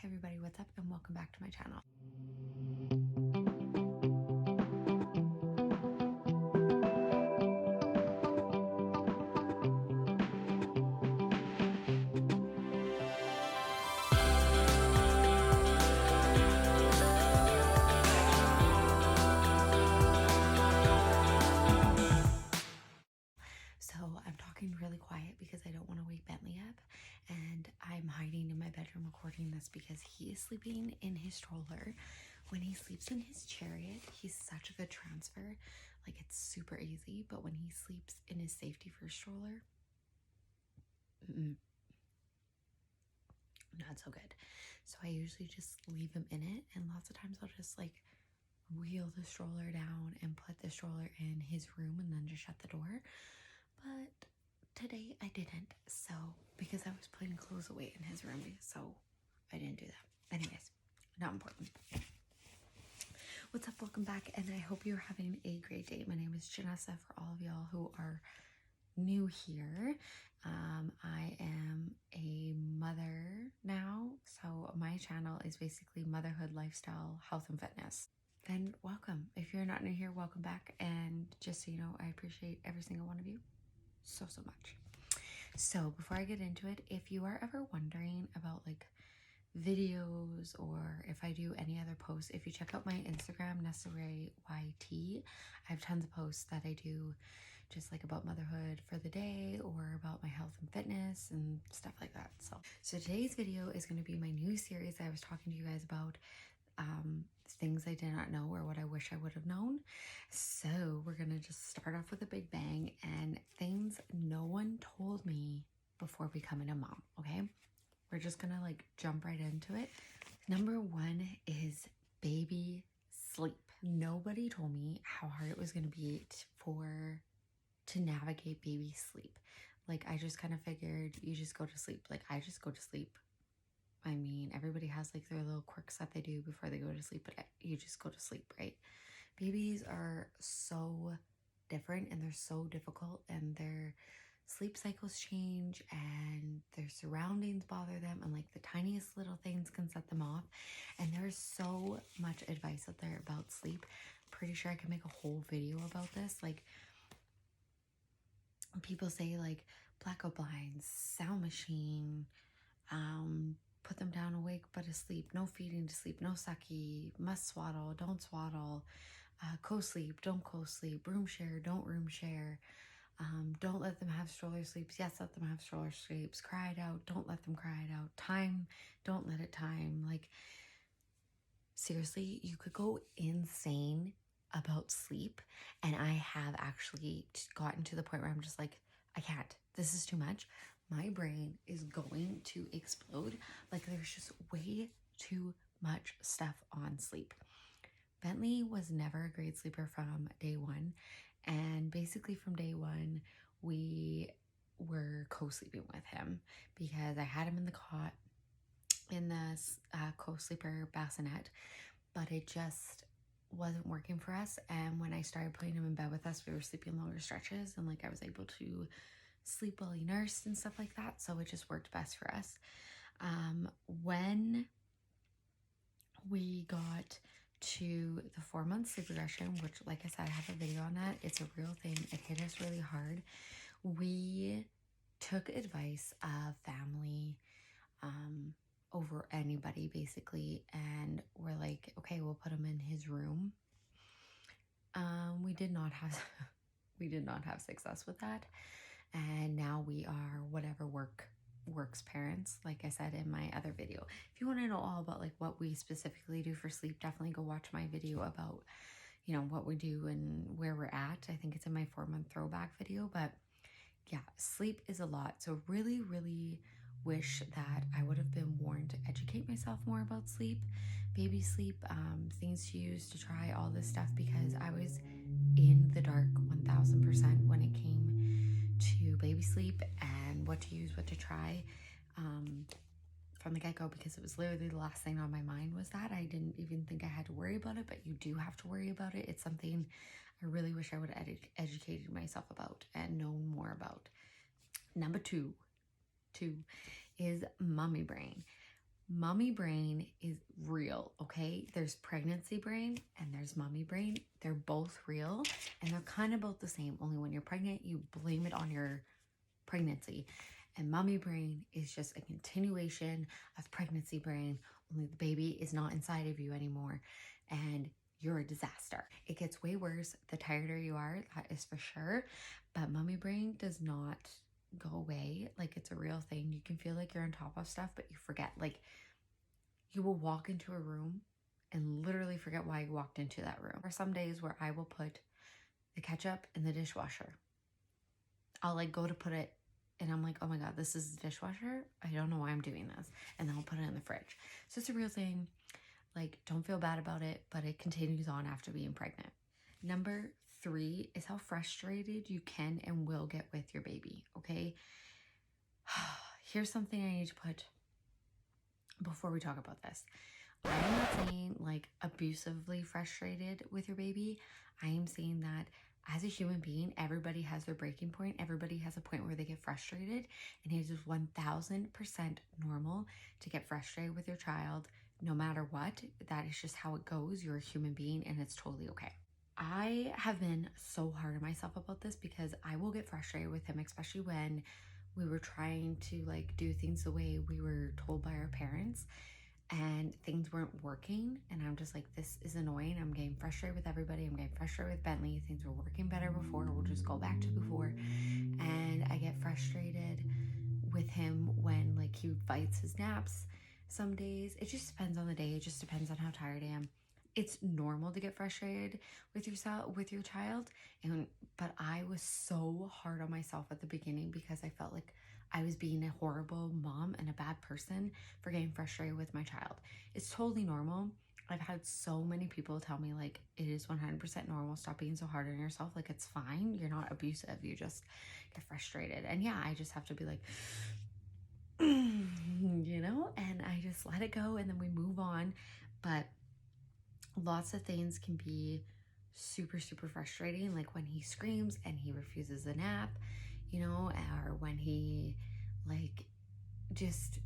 Hey everybody, what's up and welcome back to my channel. So I'm talking really quiet because I don't want to wake Bentley up, and I'm hiding in my bedroom recording this because he is sleeping in his stroller. When he sleeps in his chariot, he's such a good transfer. Like, it's super easy, but when he sleeps in his safety first stroller, not so good. So I usually just leave him in it, and lots of times I'll just like wheel the stroller down and put the stroller in his room and then just shut the door. But today I didn't, so because I was putting clothes away in his room, so I didn't do that. Anyways, not important. What's up? Welcome back, and I hope you're having a great day. My name is Janessa for all of y'all who are new here. I am a mother now, so my channel is basically motherhood, lifestyle, health, and fitness. Then welcome. If you're not new here, welcome back, and just so you know, I appreciate every single one of you so much. So before I get into it, if you are ever wondering about like videos or if I do any other posts, if you check out my Instagram, nessaraeyt, I have tons of posts that I do just like about motherhood for the day or about my health and fitness and stuff like that. So today's video is going to be my new series I was talking to you guys about, things I did not know or what I wish I would have known. So we're gonna just start off with a big bang and things no one told me before becoming a mom. Okay, we're just gonna like jump right into it. Number one is baby sleep. Nobody told me how hard it was gonna be to navigate baby sleep. Like, I just kind of figured you just go to sleep. Like, I just go to sleep. I mean, everybody has like their little quirks that they do before they go to sleep, but you just go to sleep, right? Babies are so different and they're so difficult, and their sleep cycles change and their surroundings bother them, and like the tiniest little things can set them off. And there's so much advice out there about sleep. Pretty sure I can make a whole video about this. Like, people say like blackout blinds, sound machine, put them down awake but asleep, no feeding to sleep, no sucky, must swaddle, don't swaddle, co-sleep, don't co-sleep, room share, don't room share, don't let them have stroller sleeps, yes, let them have stroller sleeps, cry it out, don't let them cry it out, time, don't let it time. Like, seriously, you could go insane about sleep, and I have actually gotten to the point where I'm just like, I can't, this is too much. My brain is going to explode. Like, there's just way too much stuff on sleep. Bentley was never a great sleeper from day one, and basically from day one we were co-sleeping with him because I had him in the cot in this co-sleeper bassinet, but it just wasn't working for us. And when I started putting him in bed with us, we were sleeping longer stretches, and like I was able to sleep while he nursed and stuff like that, so it just worked best for us. When we got to the 4-month sleep regression, which, like I said, I have a video on that, it's a real thing, it hit us really hard. We took advice of family over anybody basically, and we're like, okay, we'll put him in his room. We did not have success with that, and now we are whatever works parents, like I said in my other video. If you want to know all about like what we specifically do for sleep, definitely go watch my video about, you know, what we do and where we're at. I think it's in my 4-month throwback video. But yeah, sleep is a lot. So really wish that I would have been warned to educate myself more about sleep, baby sleep, things to use, to try, all this stuff, because I was in the dark 1000% when it came to baby sleep and what to use, what to try, from the get-go, because it was literally the last thing on my mind was that. I didn't even think I had to worry about it, but you do have to worry about it. It's something I really wish I would have educated myself about and known more about. Number two is mommy brain. Mommy brain is real, okay? There's pregnancy brain and there's mommy brain. They're both real and they're kind of both the same. Only when you're pregnant, you blame it on your pregnancy. And mommy brain is just a continuation of pregnancy brain, only the baby is not inside of you anymore. And you're a disaster. It gets way worse the tireder you are, that is for sure. But mommy brain does not go away. Like, it's a real thing. You can feel like you're on top of stuff, but you forget. Like, you will walk into a room and literally forget why you walked into that room. There are some days where I will put the ketchup in the dishwasher. I'll like go to put it and I'm like, oh my God, this is the dishwasher. I don't know why I'm doing this. And then I'll put it in the fridge. So it's a real thing. Like, don't feel bad about it, but it continues on after being pregnant. Number 3 is how frustrated you can and will get with your baby, okay? Here's something I need to put before we talk about this. I'm not saying like abusively frustrated with your baby. I am saying that as a human being, everybody has their breaking point. Everybody has a point where they get frustrated, and it is 1000% normal to get frustrated with your child no matter what. That is just how it goes. You're a human being and it's totally okay. I have been so hard on myself about this because I will get frustrated with him, especially when we were trying to like do things the way we were told by our parents and things weren't working, and I'm just like, this is annoying. I'm getting frustrated with everybody. I'm getting frustrated with Bentley. Things were working better before. We'll just go back to before. And I get frustrated with him when like he fights his naps some days. It just depends on the day. It just depends on how tired I am. It's normal to get frustrated with yourself, with your child, but I was so hard on myself at the beginning because I felt like I was being a horrible mom and a bad person for getting frustrated with my child. It's totally normal. I've had so many people tell me like it is 100% normal. Stop being so hard on yourself. Like, it's fine. You're not abusive. You just get frustrated. And yeah, I just have to be like, you know, and I just let it go and then we move on. But lots of things can be super, super frustrating, like when he screams and he refuses a nap, you know, or when he like just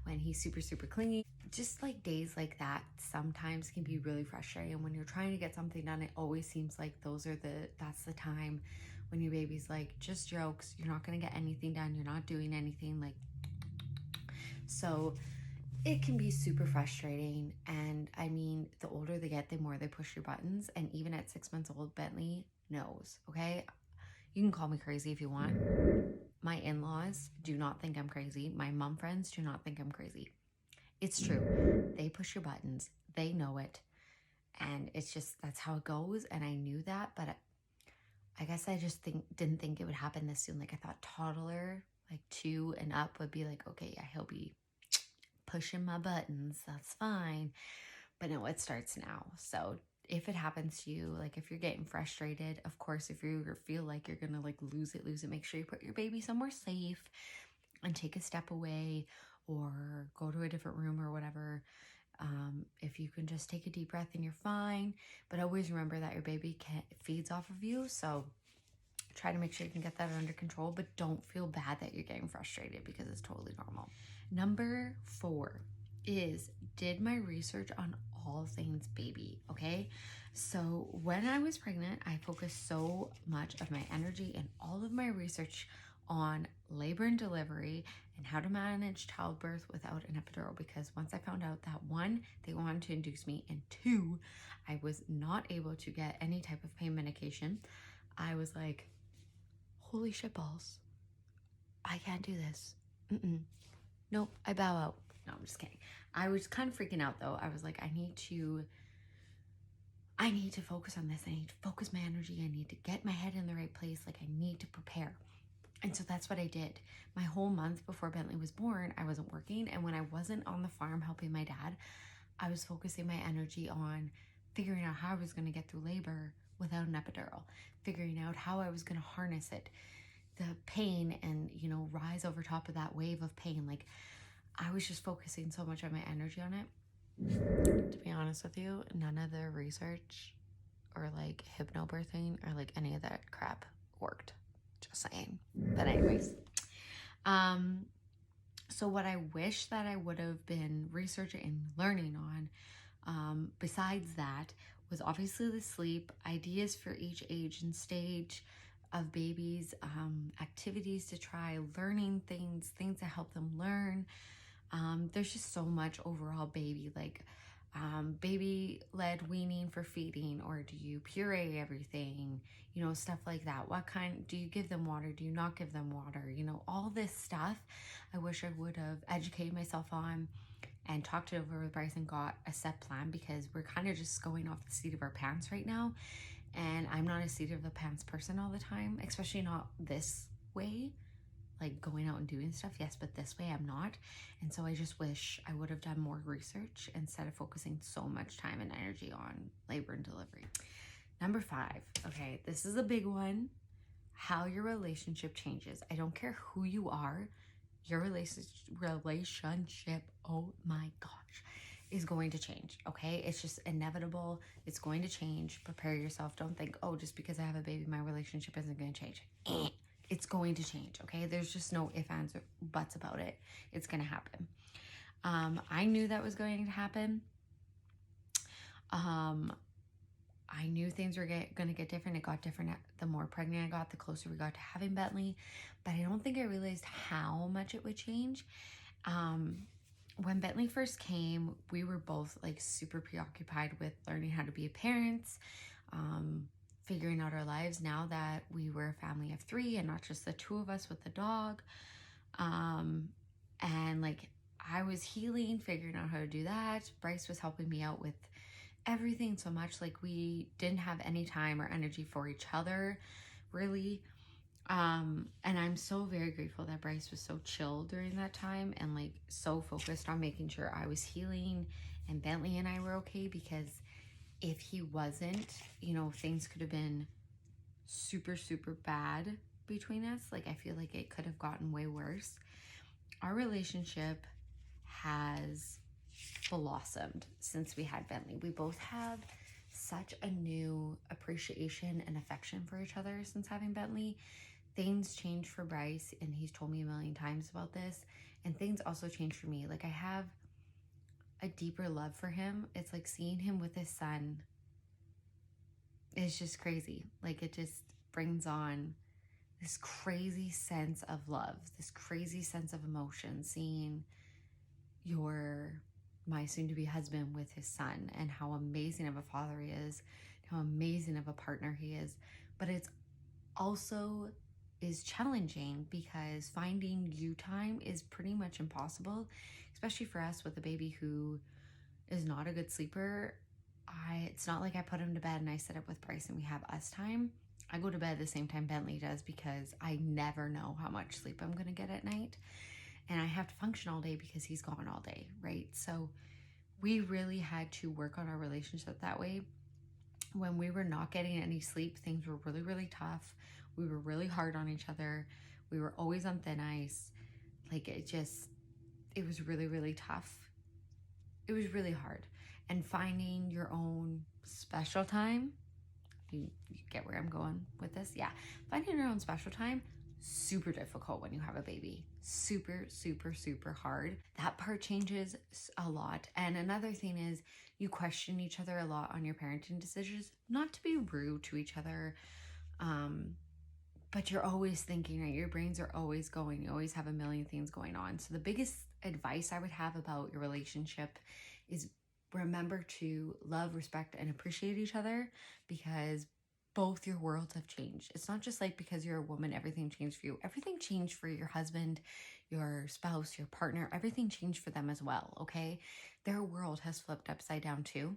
when he's super, super clingy. Just like days like that sometimes can be really frustrating. When you're trying to get something done, it always seems like that's the time when your baby's like, just jokes, you're not gonna get anything done, you're not doing anything. Like, so it can be super frustrating. And I mean, the older they get, the more they push your buttons. And even at 6 months old, Bentley knows, okay? You can call me crazy if you want. My in-laws do not think I'm crazy. My mom friends do not think I'm crazy. It's true. They push your buttons. They know it. And it's just, that's how it goes. And I knew that, but I guess I just didn't think it would happen this soon. Like, I thought toddler, like 2 and up would be like, okay, yeah, he'll be pushing my buttons, that's fine. But no, it starts now. So if it happens to you, like if you're getting frustrated, of course, if you feel like you're gonna like lose it, make sure you put your baby somewhere safe and take a step away or go to a different room or whatever. If you can just take a deep breath and you're fine. But always remember that your baby feeds off of you, so try to make sure you can get that under control, but don't feel bad that you're getting frustrated because it's totally normal. Number 4 is, did my research on all things baby, okay? So when I was pregnant, I focused so much of my energy and all of my research on labor and delivery and how to manage childbirth without an epidural, because once I found out that 1, they wanted to induce me, and 2, I was not able to get any type of pain medication, I was like, holy shit balls, I can't do this. Nope, I bow out. No, I'm just kidding. I was kind of freaking out though. I was like, I need to focus on this. I need to focus my energy. I need to get my head in the right place. Like, I need to prepare. And so that's what I did. My whole month before Bentley was born, I wasn't working. And when I wasn't on the farm helping my dad, I was focusing my energy on figuring out how I was going to get through labor without an epidural, figuring out how I was going to harness it, the pain, and, you know, rise over top of that wave of pain. Like, I was just focusing so much of my energy on it. To be honest with you, none of the research or like hypnobirthing or like any of that crap worked. Just saying. But anyways, So what I wish that I would have been researching and learning on, besides that, was obviously the sleep, ideas for each age and stage of babies, activities to try, learning things to help them learn. There's just so much overall baby, like baby-led weaning for feeding, or do you puree everything? You know, stuff like that. What kind, do you give them water? Do you not give them water? You know, all this stuff I wish I would have educated myself on and talked it over with Bryce and got a set plan, because we're kind of just going off the seat of our pants right now. And I'm not a seat of the pants person all the time, especially not this way, like going out and doing stuff, yes, but this way I'm not. And so I just wish I would have done more research instead of focusing so much time and energy on labor and delivery. Number 5, okay, this is a big one. How your relationship changes. I don't care who you are, your relationship, oh my gosh, is going to change, okay? It's just inevitable. It's going to change. Prepare yourself. Don't think, oh, just because I have a baby, my relationship isn't going to change. It's going to change, okay? There's just no ifs, ands, or buts about it. It's going to happen. I knew that was going to happen. I knew things were going to get different. It got different the more pregnant I got, the closer we got to having Bentley. But I don't think I realized how much it would change. When Bentley first came, we were both like super preoccupied with learning how to be parents, figuring out our lives now that we were a family of 3 and not just the 2 of us with the dog. And like I was healing, figuring out how to do that. Bryce was helping me out with everything so much. Like we didn't have any time or energy for each other, really. And I'm so very grateful that Bryce was so chill during that time and like so focused on making sure I was healing and Bentley and I were okay, because if he wasn't, you know, things could have been super, super bad between us. Like I feel like it could have gotten way worse. Our relationship has blossomed since we had Bentley. We both have such a new appreciation and affection for each other since having Bentley. Things changed for Bryce, and he's told me a million times about this, and things also changed for me. Like I have a deeper love for him. It's like seeing him with his son. It's just crazy. Like it just brings on this crazy sense of love, this crazy sense of emotion, seeing my soon-to-be husband with his son, and how amazing of a father he is, how amazing of a partner he is. But it's also is challenging, because finding you time is pretty much impossible, especially for us with a baby who is not a good sleeper. It's not like I put him to bed and I sit up with Bryce and we have us time. I go to bed the same time Bentley does, because I never know how much sleep I'm going to get at night. And I have to function all day because he's gone all day, right? So we really had to work on our relationship that way. When we were not getting any sleep, things were really, really tough. We were really hard on each other. We were always on thin ice. Like it was really, really tough. It was really hard. And finding your own special time, you get where I'm going with this? Yeah. Finding your own special time, super difficult when you have a baby. Super, super, super hard. That part changes a lot. And another thing is you question each other a lot on your parenting decisions. Not to be rude to each other, but you're always thinking, right? Your brains are always going. You always have a million things going on. So the biggest advice I would have about your relationship is remember to love, respect, and appreciate each other, because both your worlds have changed. It's not just like because you're a woman, everything changed for you. Everything changed for your husband, your spouse, your partner. Everything changed for them as well, okay? Their world has flipped upside down too.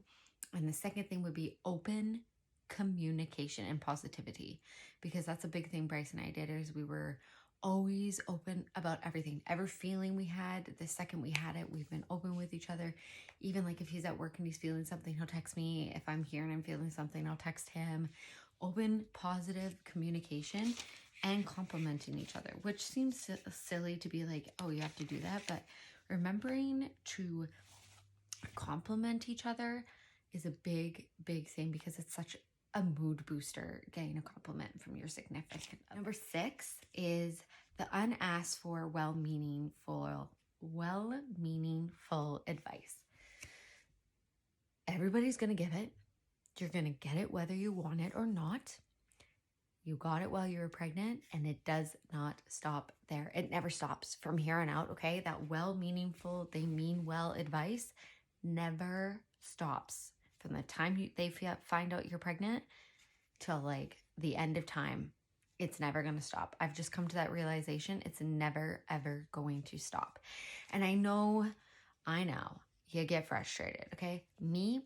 And the second thing would be open communication and positivity, because that's a big thing Bryce and I did, is we were always open about everything. Every feeling we had, the second we had it, we've been open with each other. Even like if he's at work and he's feeling something, he'll text me. If I'm here and I'm feeling something, I'll text him. Open, positive communication and complimenting each other, which seems silly to be like, oh, you have to do that. But remembering to compliment each other is a big, big thing, because it's such a mood booster getting a compliment from your significant other. Number 6 is the unasked for, well-meaning, well-meaningful advice. Everybody's going to give it. You're going to get it whether you want it or not. You got it while you were pregnant, and it does not stop there. It never stops from here on out, okay? That well-meaningful, they mean well advice never stops. From the time they find out you're pregnant till like the end of time, it's never going to stop. I've just come to that realization. It's never, ever going to stop. And I know you get frustrated, okay? Me,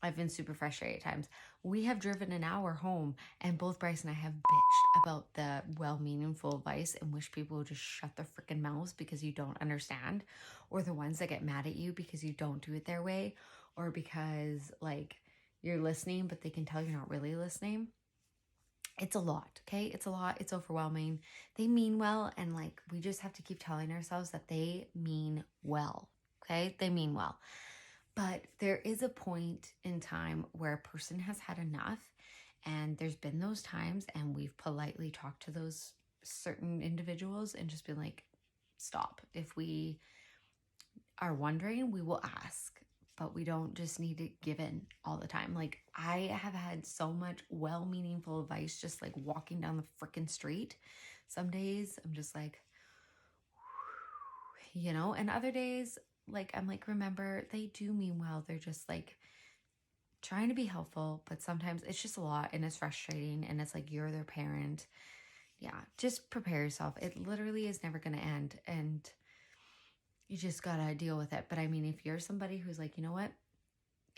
I've been super frustrated at times. We have driven an hour home, and both Bryce and I have bitched about the well-meaningful advice and wish people would just shut their freaking mouths because you don't understand, or the ones that get mad at you because you don't do it their way, or because like you're listening but they can tell you're not really listening. It's a lot, okay? It's a lot. It's overwhelming. They mean well, and like we just have to keep telling ourselves that they mean well, okay? They mean well. But there is a point in time where a person has had enough, and there's been those times, and we've politely talked to those certain individuals and just been like, stop. If we are wondering, we will ask, but we don't just need to give in all the time. Like, I have had so much well-meaningful advice just like walking down the freaking street. Some days I'm just like, you know, and other days, like, I'm like, remember, they do mean well. They're just like trying to be helpful, but sometimes it's just a lot and it's frustrating, and it's like you're their parent. Yeah, just prepare yourself. It literally is never going to end, and you just got to deal with it. But I mean, if you're somebody who's like, you know what,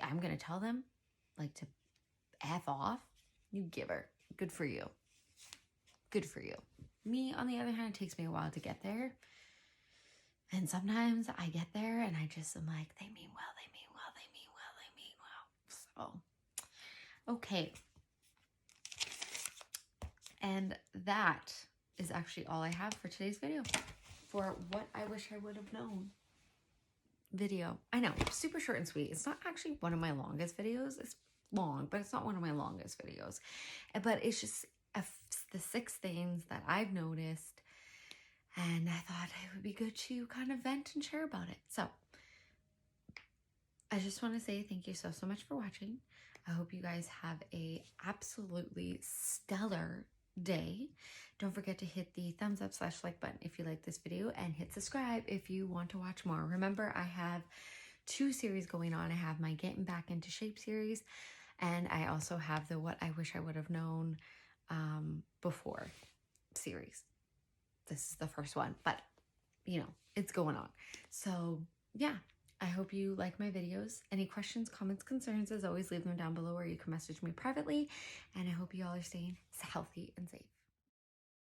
I'm going to tell them like to F off, you give her. Good for you. Good for you. Me, on the other hand, it takes me a while to get there. And sometimes I get there and I just am like, they mean well, they mean well, they mean well, they mean well. So, okay. And that is actually all I have for today's video. For what I wish I would have known video. I know, super short and sweet. It's not actually one of my longest videos. It's long, but it's not one of my longest videos. But it's just the 6 things that I've noticed, and I thought it would be good to kind of vent and share about it. So I just want to say thank you so much for watching. I hope you guys have a absolutely stellar day. Don't forget to hit the thumbs up / like button if you like this video, and hit subscribe if you want to watch more. Remember, I have 2 series going on. I have my Getting Back into Shape series, and I also have the What I Wish I Would Have Known Before series. This is the first one, but you know, it's going on. So yeah, I hope you like my videos. Any questions, comments, concerns, as always, leave them down below, or you can message me privately. And I hope you all are staying healthy and safe.